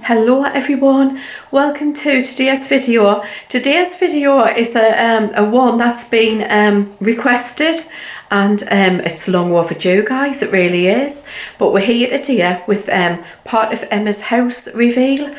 Hello everyone, welcome to today's video. Today's video is a one that's been requested, and it's long overdue, guys, it really is. But we're here today with part of Emma's house reveal,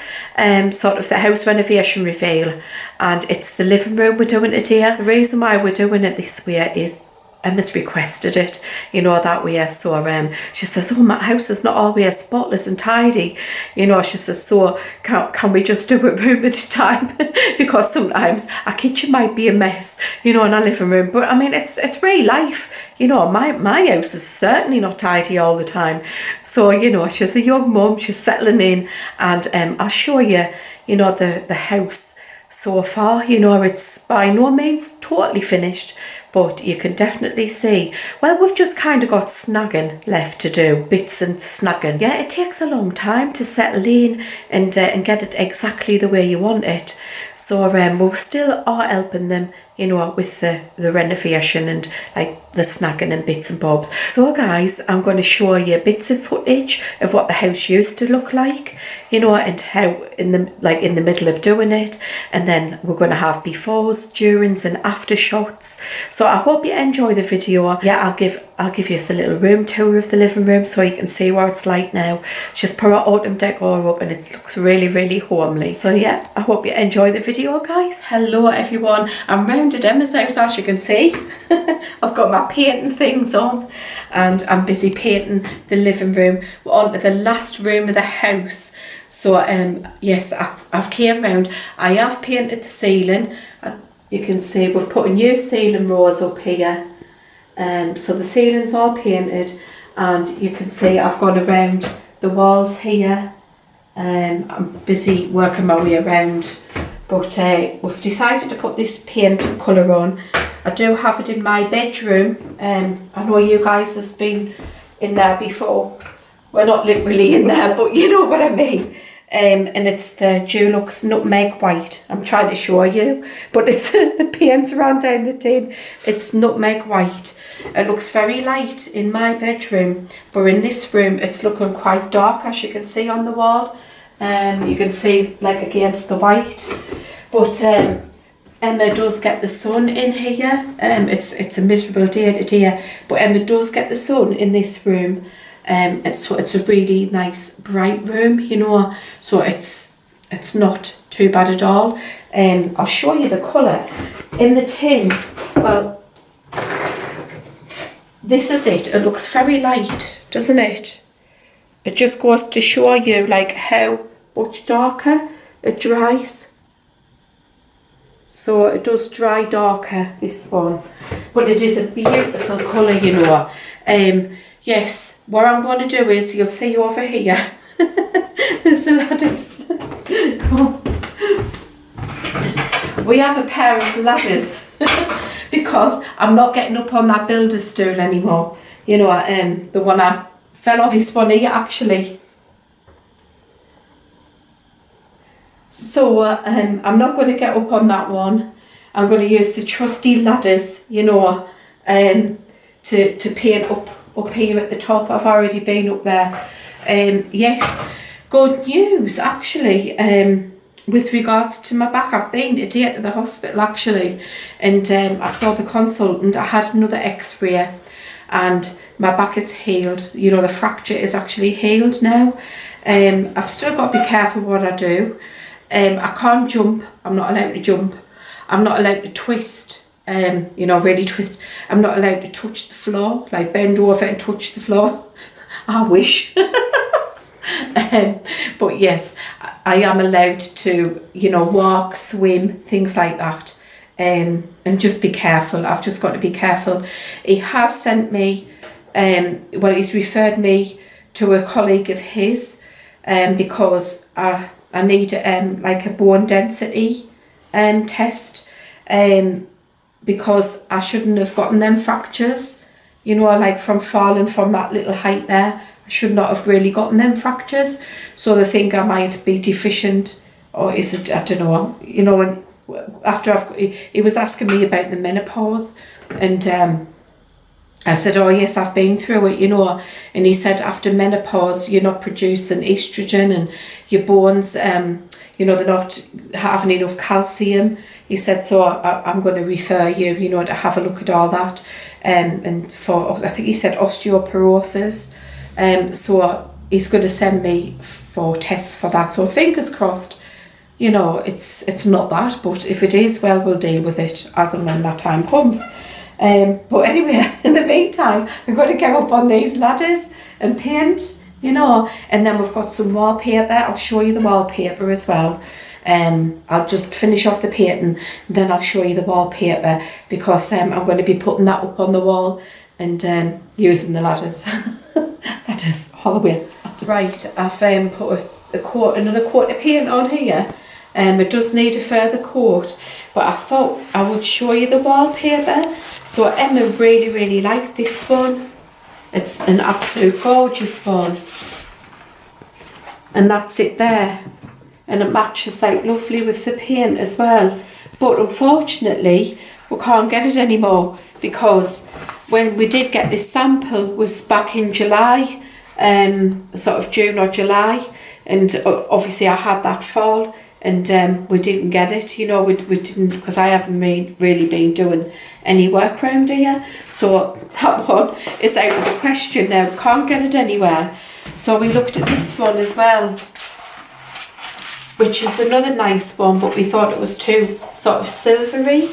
sort of the house renovation reveal, and it's the living room we're doing today. The reason why we're doing it this way is Emma's requested it, you know, that way. So she says, oh, my house is not always spotless and tidy, you know. She says, so can we just do it room at a time? Because sometimes our kitchen might be a mess, you know, in our living room. But I mean, it's real life, you know. My house is certainly not tidy all the time. So, you know, she's a young mum, she's settling in, and I'll show you, you know, the house so far. You know, it's by no means totally finished, but you can definitely see, well, we've just kind of got snagging left to do, bits and snagging. Yeah, it takes a long time to settle in and get it exactly the way you want it. So we still are helping them, you know, with the renovation and like the snagging and bits and bobs. So guys, I'm going to show you bits of footage of what the house used to look like, you know, and how in the middle of doing it, and then we're going to have befores, durings and after shots. So I hope you enjoy the video. Yeah, I'll give you a little room tour of the living room so you can see what it's like now. She's put her autumn decor up and it looks really, really homely. So yeah, I hope you enjoy the video, guys. Hello everyone, I'm round at Emma's house, as you can see. I've got my painting things on and I'm busy painting the living room. We're on to the last room of the house. So yes, I've came round. I have painted the ceiling. You can see we've put a new ceiling rose up here. So the ceiling's all painted, and you can see I've gone around the walls here. I'm busy working my way around, but we've decided to put this paint colour on. I do have it in my bedroom. I know you guys have been in there before. Well, not literally in there, but you know what I mean. And it's the Dulux Nutmeg White. I'm trying to show you, but it's the paint's ran down the tin. It's Nutmeg White. It looks very light in my bedroom, but in this room it's looking quite dark, as you can see on the wall. You can see like against the white. But Emma does get the sun in here. It's a miserable day today, but Emma does get the sun in this room. And so it's a really nice bright room, you know, so it's not too bad at all. I'll show you the colour in the tin. Well, this is it. It looks very light, doesn't it? It just goes to show you like how much darker it dries. So it does dry darker, this one, but it is a beautiful colour, you know. Yes, what I'm going to do is, you'll see over here, there's the ladders. We have a pair of ladders because I'm not getting up on that builder's stool anymore. You know, the one I fell off, this one here actually. So I'm not going to get up on that one. I'm going to use the trusty ladders, you know, to paint up here at the top. I've already been up there. Yes, good news actually, with regards to my back. I've been today to the hospital actually, and I saw the consultant. I had another x-ray and my back is healed, you know, the fracture is actually healed now. I've still got to be careful what I do. I can't jump, I'm not allowed to jump. I'm not allowed to twist. You know, really twist. I'm not allowed to touch the floor, like bend over and touch the floor. I wish. But yes, I am allowed to, you know, walk, swim, things like that. And just be careful. I've just got to be careful. He has sent me, well, he's referred me to a colleague of his, because I need like a bone density test. Because I shouldn't have gotten them fractures, you know, like from falling from that little height there. I should not have really gotten them fractures. So they think I might be deficient, or is it, I don't know, you know. When after he was asking me about the menopause, and I said, oh yes, I've been through it, you know. And he said, after menopause, you're not producing estrogen, and your bones, you know, they're not having enough calcium. He said, so I'm going to refer you, you know, to have a look at all that. And for, I think he said osteoporosis. So he's going to send me for tests for that. So fingers crossed, you know, it's not that. But if it is, well, we'll deal with it as and when that time comes. But anyway, in the meantime, we've got to get up on these ladders and paint, you know, and then we've got some wallpaper. I'll show you the wallpaper as well. I'll just finish off the painting, and then I'll show you the wallpaper, because I'm going to be putting that up on the wall and using the ladders. Ladders all the way. Right, I've put another coat of paint on here. It does need a further coat, but I thought I would show you the wallpaper. So Emma really, really liked this one. It's an absolute gorgeous one. And that's it there. And it matches like lovely with the paint as well. But unfortunately, we can't get it anymore, because when we did get this sample was back in July, sort of June or July. And obviously I had that fall, and we didn't get it, you know, we didn't, because I haven't really been doing any work around here. So that one is out of the question now, can't get it anywhere. So we looked at this one as well, which is another nice one, but we thought it was too sort of silvery,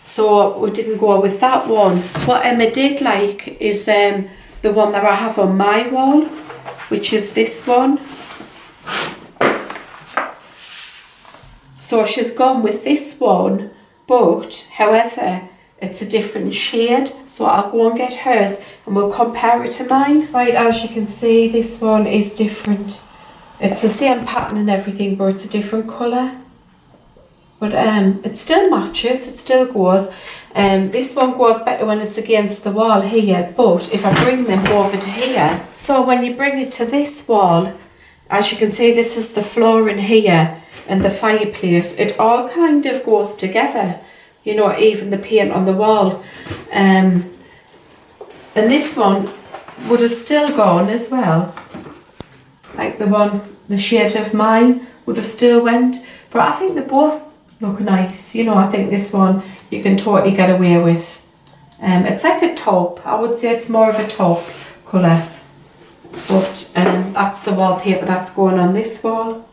so we didn't go with that one. What Emma did like is the one that I have on my wall, which is this one. So she's gone with this one, but however, it's a different shade. So I'll go and get hers and we'll compare it to mine. Right, as you can see, this one is different. It's the same pattern and everything, but it's a different colour. But it still matches, it still goes. This one goes better when it's against the wall here, but if I bring them over to here, so when you bring it to this wall, as you can see, this is the floor in here and the fireplace. It all kind of goes together, you know, even the paint on the wall. And this one would have still gone as well. Like the shade of mine would have still went. But I think they both look nice. You know, I think this one you can totally get away with. It's like a taupe. I would say it's more of a taupe colour. But that's the wallpaper that's going on this wall.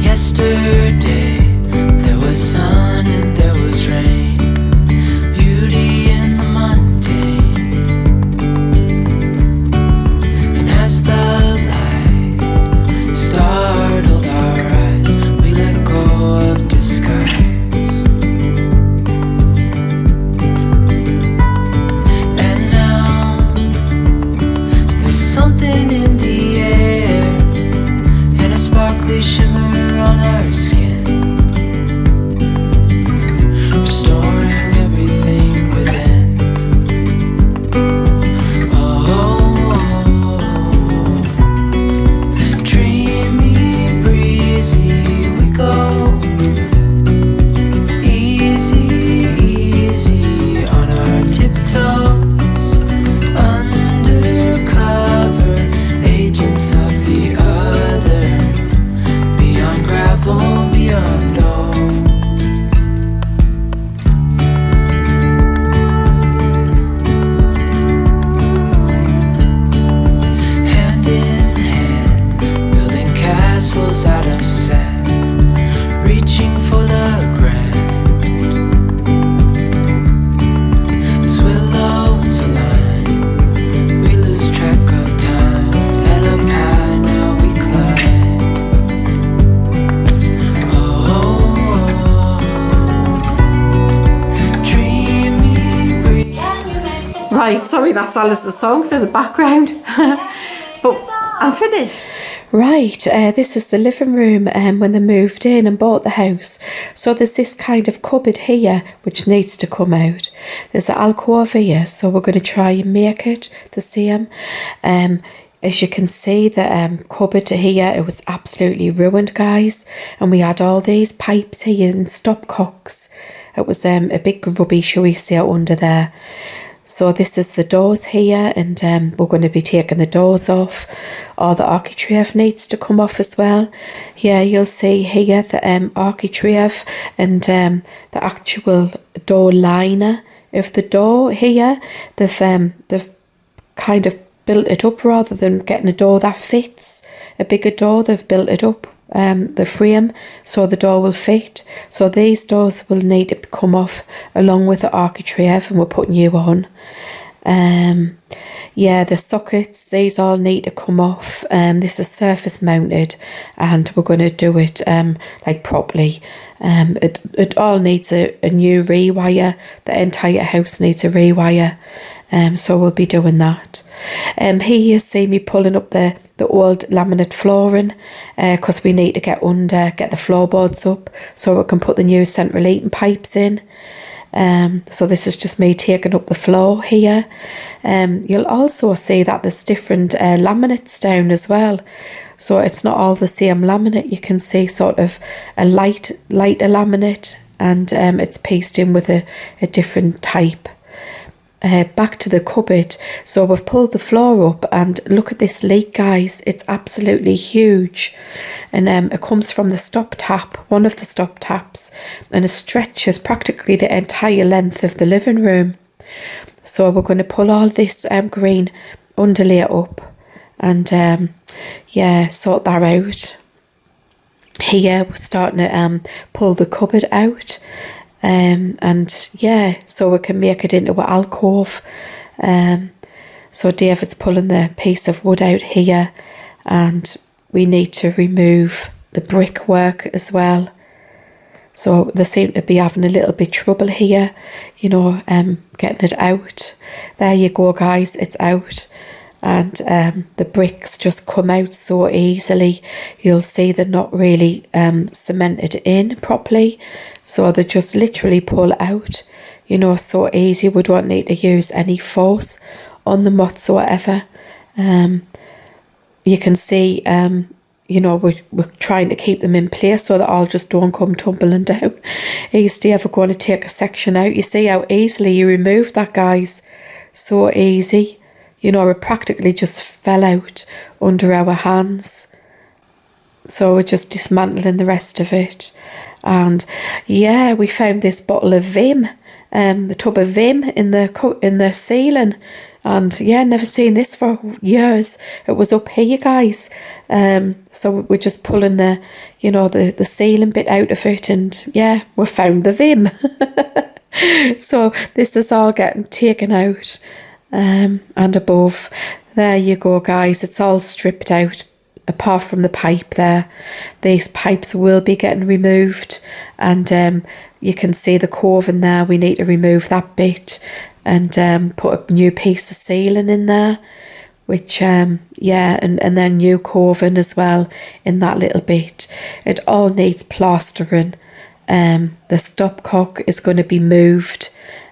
Yesterday there was sun and there was rain, beauty in the mundane. And as the light startled our eyes, we let go of disguise. And now there's something in the air and a sparkly shimmer on our skin, restoring everything within. Oh, dreamy, breezy, we go. Easy, easy on our tiptoes, undercover agents of the other. Beyond gravel, beyond all. Hand in hand, building castles out of sand, reaching for the grand. As willows align, we lose track of time. Head up high, now we climb. Right, sorry, that's Alice's songs in the background. But I'm finished. Right, this is the living room when they moved in and bought the house. So there's this kind of cupboard here which needs to come out. There's an alcove here, so we're going to try and make it the same. as you can see, the cupboard here, it was absolutely ruined, guys. And we had all these pipes here and stopcocks. It was a big rubbish, shall we say, under there. So this is the doors here, and we're going to be taking the doors off. All the architrave needs to come off as well. Yeah, you'll see here the architrave and the actual door liner of the door here. They've kind of built it up rather than getting a door that fits. A bigger door, they've built it up, the frame, so the door will fit. So these doors will need to come off along with the architrave, and we're putting you on. Yeah, the sockets, these all need to come off. This is surface mounted, and we're going to do it like properly. It all needs a new rewire. The entire house needs a rewire. So we'll be doing that. Here you see me pulling up the old laminate flooring, because we need to get the floorboards up so we can put the new central heating pipes in. So this is just me taking up the floor here. You'll also see that there's different laminates down as well. So it's not all the same laminate. You can see sort of a lighter laminate, and it's pieced in with a different type. Back to the cupboard. So we've pulled the floor up, and look at this leak, guys. It's absolutely huge, and it comes from the stop tap, one of the stop taps, and it stretches practically the entire length of the living room. So we're going to pull all this green underlay up and yeah, sort that out. Here we're starting to pull the cupboard out. And yeah, so we can make it into an alcove. So David's pulling the piece of wood out here, and we need to remove the brickwork as well. So they seem to be having a little bit trouble here, you know, getting it out. There you go, guys, it's out. And the bricks just come out so easily. You'll see they're not really cemented in properly, so they just literally pull out, you know, so easy. We don't need to use any force on them whatsoever. You can see, you know, we're trying to keep them in place so that all just don't come tumbling down. Is Dave going to take a section out? You see how easily you remove that, guys? So easy. You know, it practically just fell out under our hands. So we're just dismantling the rest of it. And yeah, we found this bottle of Vim, the tub of Vim in the ceiling. And yeah, never seen this for years. It was up here, guys. So we're just pulling the, you know, the ceiling bit out of it, and yeah, we found the Vim. So this is all getting taken out. And above, there you go, guys, it's all stripped out apart from the pipe there. These pipes will be getting removed, and you can see the coving there. We need to remove that bit and put a new piece of ceiling in there, which yeah, and then new coving as well in that little bit. It all needs plastering. The stopcock is going to be moved.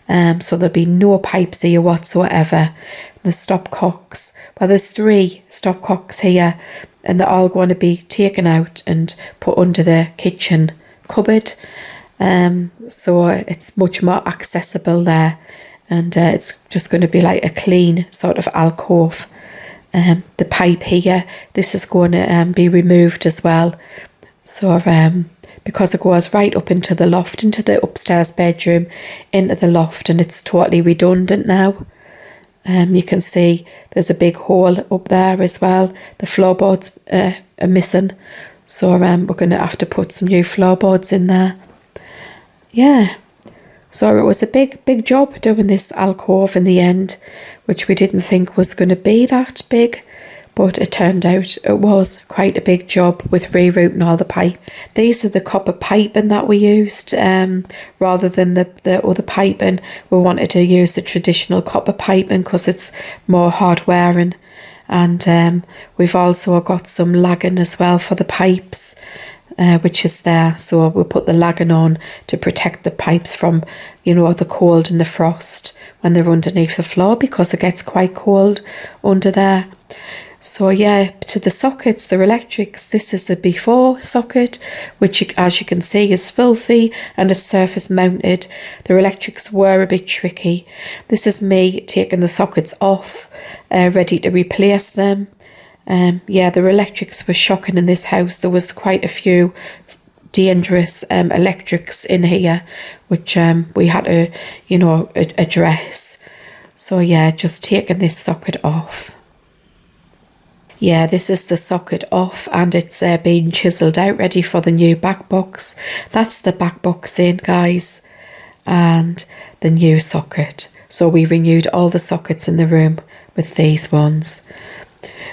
So there'll be no pipes here whatsoever. The stopcocks, well, there's 3 stopcocks here, and they're all going to be taken out and put under the kitchen cupboard. So it's much more accessible there, and it's just going to be like a clean sort of alcove. The pipe here, this is going to be removed as well. So because it goes right up into the loft, into the upstairs bedroom, into the loft, and it's totally redundant now. You can see there's a big hole up there as well. The floorboards are missing, so we're going to have to put some new floorboards in there. Yeah, so it was a big job doing this alcove in the end, which we didn't think was going to be that big. But it turned out it was quite a big job with rerouting all the pipes. These are the copper piping that we used. Rather than the other piping, we wanted to use the traditional copper piping because it's more hard wearing. And we've also got some lagging as well for the pipes, which is there. So we'll put the lagging on to protect the pipes from, you know, the cold and the frost when they're underneath the floor, because it gets quite cold under there. So yeah, to the sockets, the electrics, this is the before socket, which as you can see is filthy and it's surface mounted. The electrics were a bit tricky. This is me taking the sockets off, ready to replace them. Yeah, the electrics were shocking in this house. There was quite a few dangerous electrics in here, which we had to, address. So yeah, just taking this socket off. Yeah, this is the socket off and it's been chiselled out, ready for the new back box. That's the back box in, guys, and the new socket. So we renewed all the sockets in the room with these ones.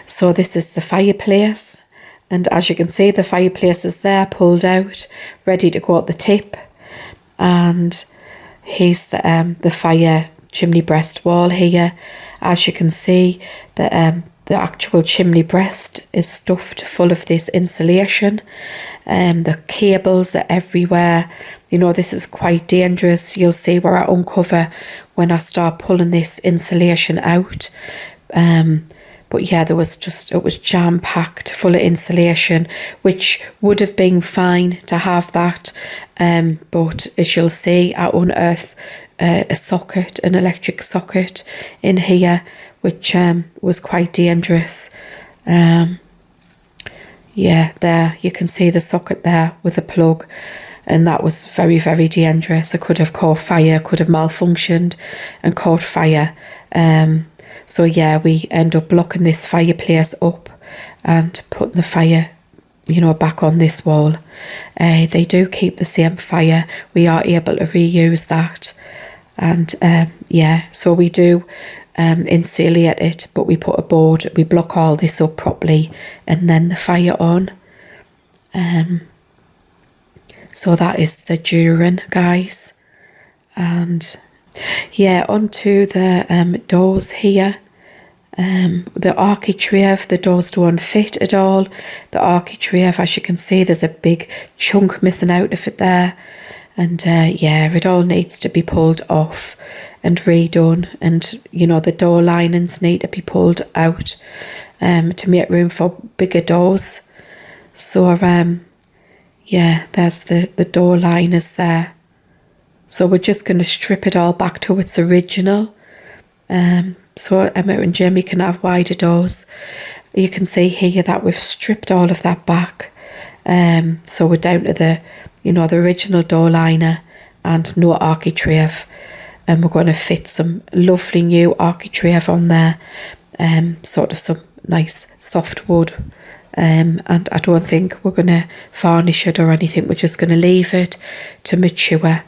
So this is the fireplace, and as you can see, the fireplace is there, pulled out, ready to go at the tip. And here's the fire chimney breast wall here. As you can see, the actual chimney breast is stuffed full of this insulation. The cables are everywhere. This is quite dangerous. You'll see where I uncover when I start pulling this insulation out. But yeah, it was jam-packed full of insulation, which would have been fine to have that. But as you'll see, I unearthed a socket, an electric socket in here, which was quite dangerous. Yeah, there you can see the socket there with the plug, and that was very, very dangerous. It could have caught fire, could have malfunctioned and caught fire. So yeah, we end up blocking this fireplace up and putting the fire, back on this wall. They do keep the same fire. We are able to reuse that. And yeah, so we do insulate it, but we put a board, we block all this up properly, and then the fire on. So that is the during, guys. And yeah, onto the doors here. The architrave, the doors don't fit at all. The architrave, as you can see, there's a big chunk missing out of it there. And yeah, it all needs to be pulled off and redone. And, the door linings need to be pulled out to make room for bigger doors. So, yeah, there's the door liners there. So we're just going to strip it all back to its original. So Emma and Jimmy can have wider doors. You can see here that we've stripped all of that back. So we're down to the original door liner and no architrave. And we're going to fit some lovely new architrave on there. Sort of some nice soft wood. And I don't think we're going to varnish it or anything. We're just going to leave it to mature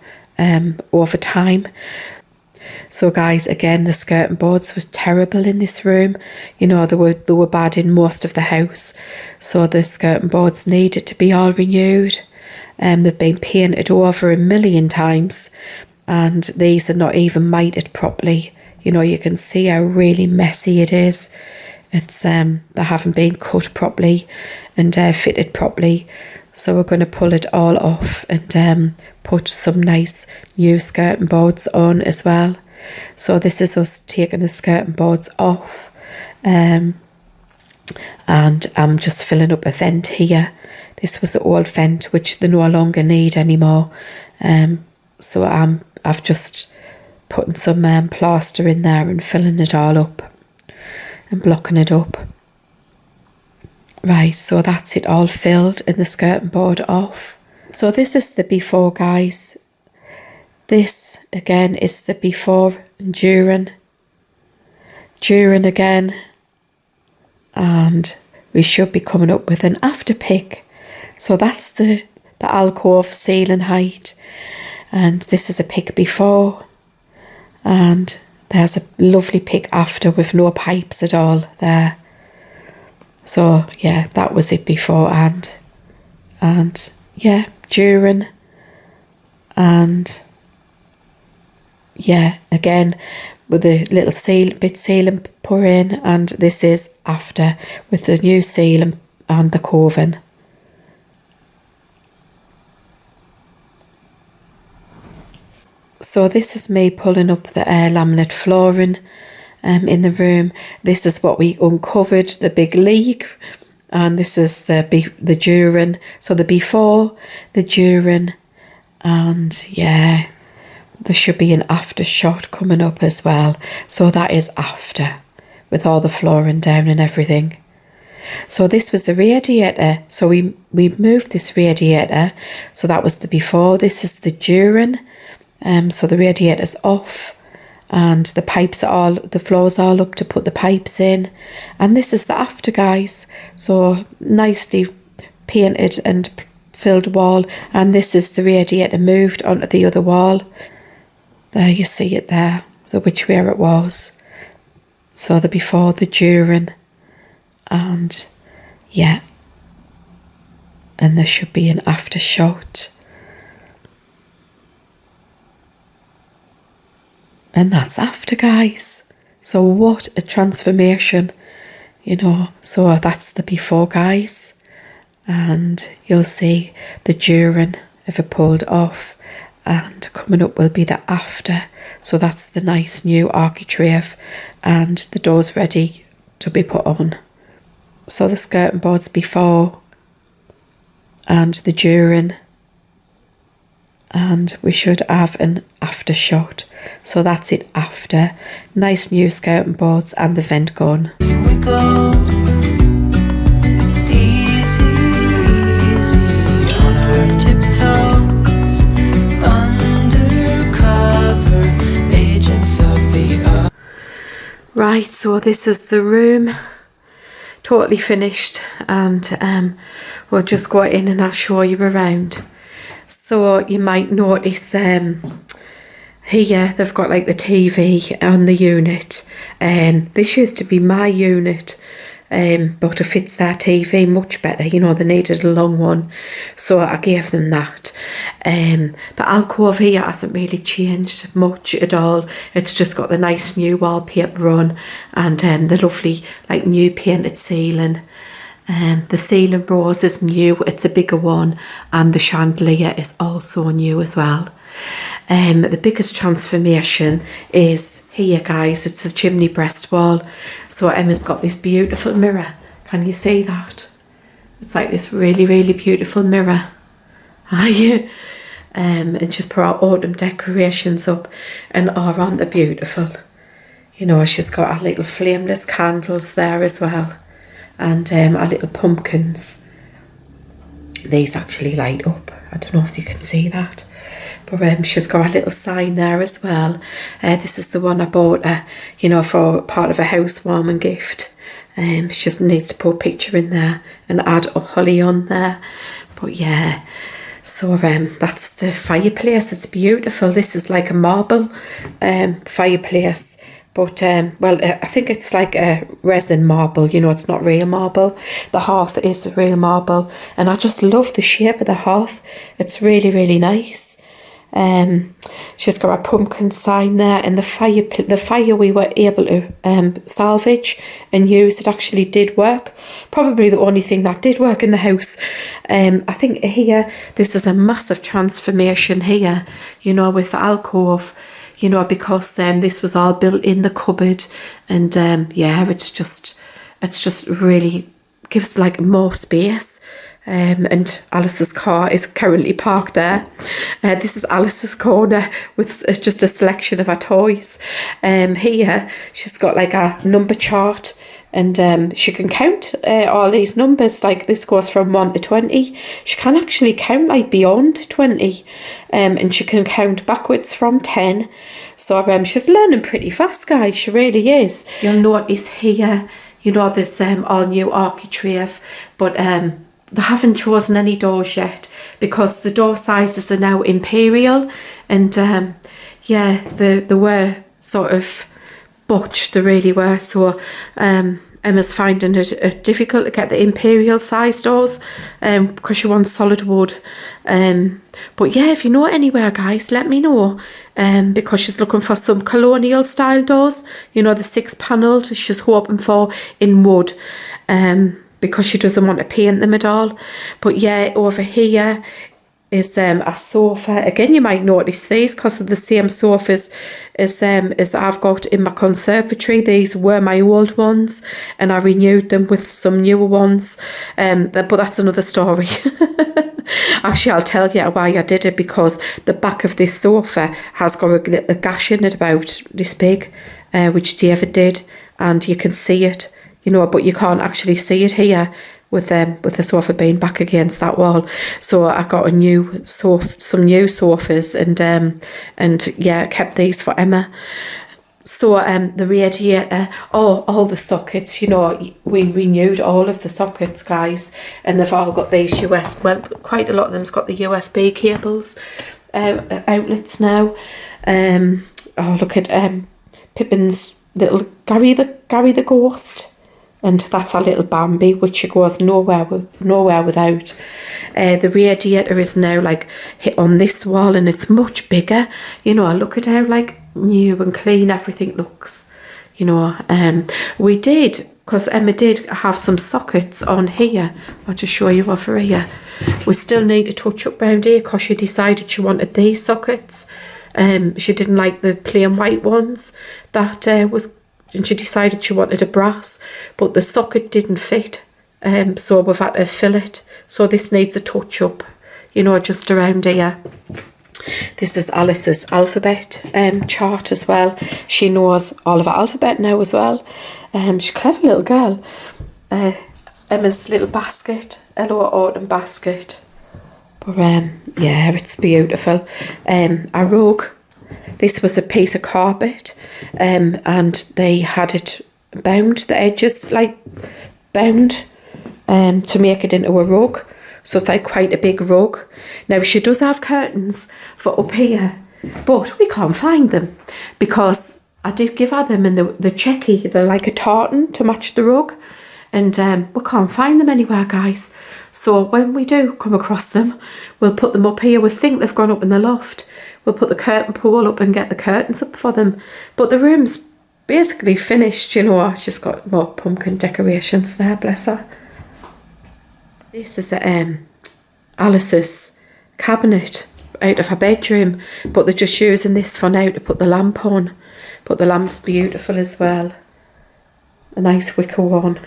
over time. So guys, again, the skirting boards was terrible in this room. They were bad in most of the house. So the skirting boards needed to be all renewed. They've been painted over 1,000,000 times, and these are not even mited properly. You can see how really messy it is. It's they haven't been cut properly and fitted properly. So we're going to pull it all off and put some nice new skirting boards on as well. So this is us taking the skirting boards off, and I'm just filling up a vent here. This was the old vent which they no longer need anymore. So I've just putting some plaster in there and filling it all up and blocking it up. Right, so that's it all filled and the skirting board off. So this is the before, guys. This again is the before and during. During again. And we should be coming up with an after pic. So that's the alcove ceiling height. And this is a pic before. And there's a lovely pic after with no pipes at all there. So yeah, that was it before and yeah, during, and yeah, again with the little ceiling put in, and this is after with the new ceiling and the coving. So this is me pulling up the laminate flooring in the room. This is what we uncovered, the big leak, and this is the during. So the before, the during, and yeah, there should be an after shot coming up as well. So that is after, with all the flooring down and everything. So this was the radiator. So we moved this radiator. So that was the before. This is the during. So the radiator's off, and the pipes are all, the floor's all up to put the pipes in. And this is the after, guys. So nicely painted and filled wall. And this is the radiator moved onto the other wall. There, you see it there, which way it was. So the before, the during, and yeah, and there should be an after shot. And that's after, guys. So what a transformation, you know. So that's the before, guys, and you'll see the during if it pulled off, and coming up will be the after. So that's the nice new architrave, and the door's ready to be put on. So the skirting board's before, and the during, and we should have an after shot. So that's it after. Nice new skirting boards and the vent gun. Here we go. Easy, easy on our tiptoes. Undercover agents of the earth. Right, so this is the room. Totally finished, and we'll just go in and I'll show you around. So you might notice here they've got like the TV on the unit. This used to be my unit, but it fits their TV much better. You know, they needed a long one, so I gave them that. The alcove here hasn't really changed much at all. It's just got the nice new wallpaper on, and the lovely like new painted ceiling. The ceiling rose is new, it's a bigger one, and the chandelier is also new as well. The biggest transformation is here, guys. It's the chimney breast wall. So Emma's got this beautiful mirror. Can you see that? It's like this really, really beautiful mirror. And she's put our autumn decorations up, and aren't they beautiful? You know, she's got our little flameless candles there as well, and our little pumpkins. These actually light up. I don't know if you can see that, but she's got a little sign there as well. This is the one I bought her, you know, for part of a housewarming gift. She just needs to put a picture in there and add a holly on there. But yeah, so that's the fireplace. It's beautiful. This is like a marble fireplace. But, well, I think it's like a resin marble, you know, it's not real marble. The hearth is real marble, and I just love the shape of the hearth. It's really, really nice. She's got a pumpkin sign there, and the fire we were able to salvage and use. It actually did work. Probably the only thing that did work in the house. I think here, this is a massive transformation here, you know, with the alcove. You know, because this was all built in the cupboard, and yeah, it's just really gives like more space. And Alice's car is currently parked there. This is Alice's corner with just a selection of her toys. Here she's got like a number chart, and she can count all these numbers. Like this goes from 1 to 20. She can actually count like beyond 20, and she can count backwards from 10. So she's learning pretty fast, guys. She really is. You'll notice here, you know, this all new architrave, but they haven't chosen any doors yet because the door sizes are now imperial, and yeah, they were sort of botched, they really were. So Emma's finding it difficult to get the imperial size doors because she wants solid wood. But yeah, if you know anywhere, guys, let me know, because she's looking for some colonial style doors, you know, the 6-panelled she's hoping for in wood, because she doesn't want to paint them at all. But yeah, over here is a sofa. Again, you might notice these because of the same sofas is I've got in my conservatory. These were my old ones, and I renewed them with some newer ones. But that's another story. Actually, I'll tell you why I did it, because the back of this sofa has got a gash in it about this big, which David did, and you can see it, you know, but you can't actually see it here with the sofa being back against that wall. So I got some new sofas, and yeah, kept these for Emma. So the radiator, all the sockets, you know, we renewed all of the sockets, guys, and they've all got these quite a lot of them's got the USB cables outlets now. Oh, look at Pippin's little Gary the ghost, and that's our little Bambi, which she goes nowhere without. The radiator is now like hit on this wall, and it's much bigger. You know, look at how like new and clean everything looks. You know, we did, because Emma did have some sockets on here. I'll just show you over here. We still need a touch up round here, because she decided she wanted these sockets. She didn't like the plain white ones and she decided she wanted a brass, but the socket didn't fit, so we've had to fill it. So this needs a touch up, you know, just around here. This is Alice's alphabet chart as well. She knows all of her alphabet now as well. She's a clever little girl. Emma's little basket, Hello Autumn basket. But yeah, it's beautiful. A rug. This was a piece of carpet, and they had it bound, the edges like bound, to make it into a rug. So it's like quite a big rug. Now she does have curtains for up here, but we can't find them, because I did give her them in the checky. They're like a tartan to match the rug, and we can't find them anywhere, guys. So when we do come across them, we'll put them up here. We think they've gone up in the loft. We'll put the curtain pole up and get the curtains up for them. But the room's basically finished, you know. She's got more pumpkin decorations there, bless her. This is Alice's cabinet out of her bedroom, but they're just using this for now to put the lamp on. But the lamp's beautiful as well. A nice wicker one.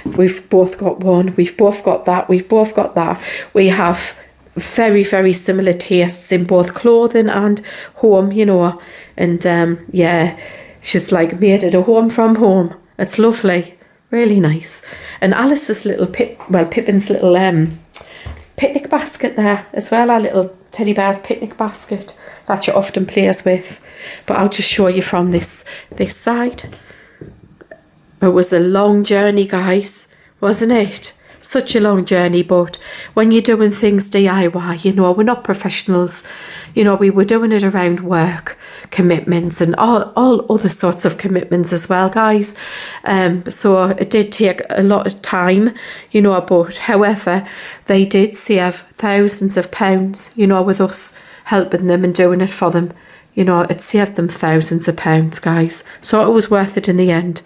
We've both got one. We've both got that. We've both got that. We have very, very similar tastes in both clothing and home, you know. And yeah, she's like made it a home from home. It's lovely. Really nice. And Alice's little Pippin's little picnic basket there as well. Our little teddy bear's picnic basket that she often plays with. But I'll just show you from this side. It was a long journey, guys, wasn't it? Such a long journey, but when you're doing things DIY, you know, we're not professionals. You know, we were doing it around work commitments and all other sorts of commitments as well, guys. So it did take a lot of time, you know, but however, they did save thousands of pounds, you know, with us helping them and doing it for them. You know, it saved them thousands of pounds, guys. So it was worth it in the end.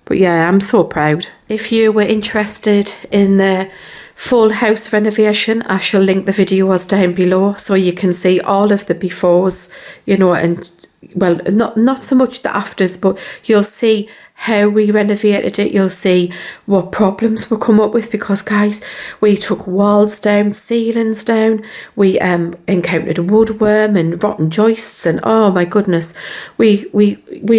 But yeah, I'm so proud. If you were interested in the full house renovation, I shall link the videos down below so you can see all of the befores, you know, and well, not so much the afters, but you'll see how we renovated it. You'll see what problems we come up with, because guys, we took walls down, ceilings down, we encountered woodworm and rotten joists, and oh my goodness, we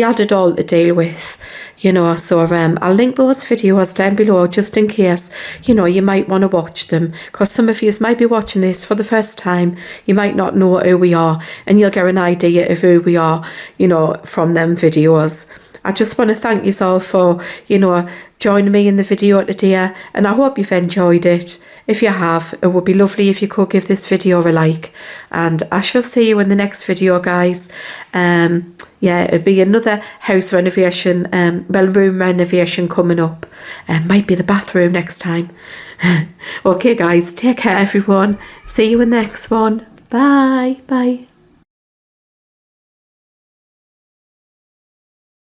had it all to deal with, you know. So I'll link those videos down below just in case, you know, you might want to watch them, because some of you might be watching this for the first time. You might not know who we are, and you'll get an idea of who we are, you know, from them videos. I just want to thank you all for, you know, joining me in the video today, and I hope you've enjoyed it. If you have, it would be lovely if you could give this video a like, and I shall see you in the next video, guys. Yeah, it'll be another house renovation, room renovation coming up. Might be the bathroom next time. Okay, guys, take care, everyone. See you in the next one. Bye. Bye.